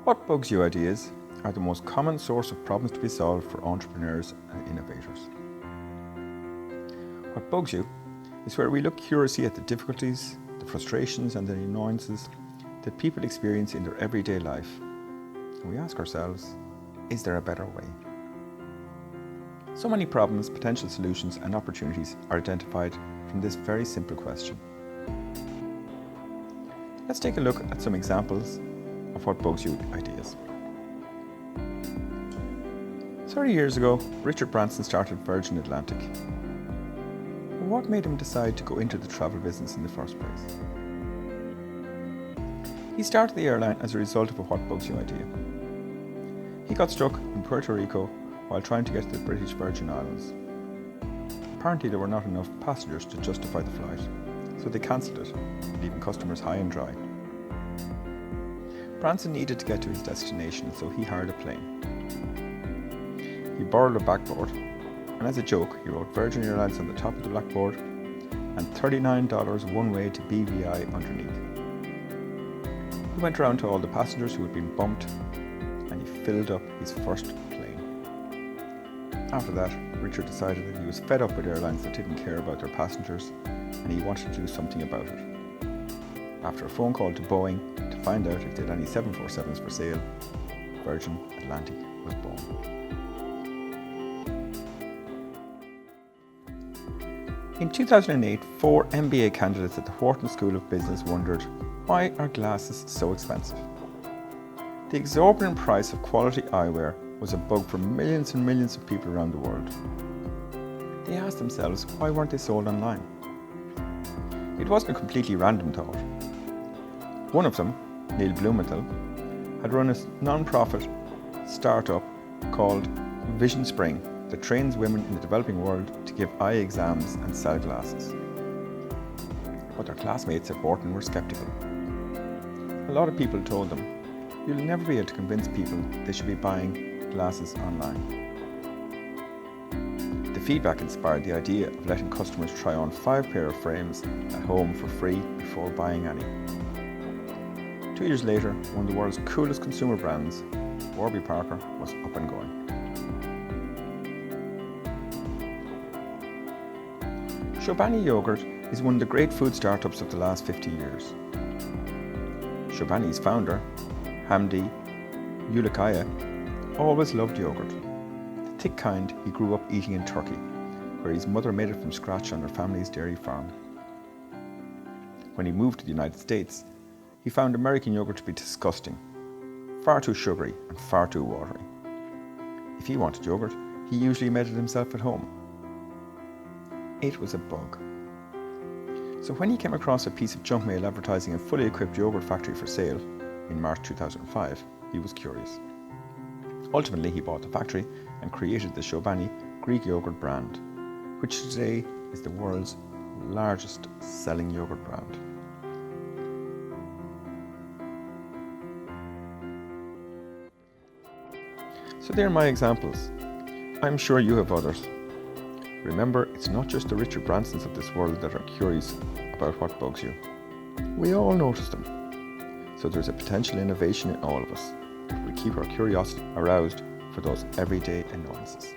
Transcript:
What bugs you ideas are the most common source of problems to be solved for entrepreneurs and innovators. What bugs you is where we look curiously at the difficulties, the frustrations and the annoyances that people experience in their everyday life. And we ask ourselves, is there a better way? So many problems, potential solutions and opportunities are identified from this very simple question. Let's take a look at some examples of what bugs you ideas. 30 years ago, Richard Branson started Virgin Atlantic. What made him decide to go into the travel business in the first place? He started the airline as a result of a what bugs you idea. He got stuck in Puerto Rico while trying to get to the British Virgin Islands. Apparently there were not enough passengers to justify the flight, so they cancelled it, leaving customers high and dry. Branson needed to get to his destination, so he hired a plane. He borrowed a backboard, and as a joke, he wrote Virgin Airlines on the top of the blackboard and $39 one way to BVI underneath. He went around to all the passengers who had been bumped, and he filled up his first plane. After that, Richard decided that he was fed up with airlines that didn't care about their passengers, and he wanted to do something about it. After a phone call to Boeing to find out if they had any 747s for sale, Virgin Atlantic was born. In 2008, 4 MBA candidates at the Wharton School of Business wondered, why are glasses so expensive? The exorbitant price of quality eyewear was a bug for millions and millions of people around the world. They asked themselves, why weren't they sold online? It wasn't a completely random thought. One of them, Neil Blumenthal, had run a non-profit startup called Vision Spring that trains women in the developing world to give eye exams and sell glasses. But their classmates at Wharton were skeptical. A lot of people told them, you'll never be able to convince people they should be buying glasses online. The feedback inspired the idea of letting customers try on 5 pair of frames at home for free before buying any. 2 years later, one of the world's coolest consumer brands, Warby Parker, was up and going. Chobani Yogurt is one of the great food startups of the last 50 years. Chobani's founder, Hamdi Ulukaya, always loved yogurt, the thick kind he grew up eating in Turkey, where his mother made it from scratch on her family's dairy farm. When he moved to the United States, he found American yogurt to be disgusting, far too sugary and far too watery. If he wanted yogurt, he usually made it himself at home. It was a bug. So when he came across a piece of junk mail advertising a fully equipped yogurt factory for sale in March 2005, he was curious. Ultimately, he bought the factory and created the Chobani Greek yogurt brand, which today is the world's largest selling yogurt brand. So there are my examples. I'm sure you have others. Remember, it's not just the Richard Bransons of this world that are curious about what bugs you. We all notice them. So there's a potential innovation in all of us if we keep our curiosity aroused for those everyday annoyances.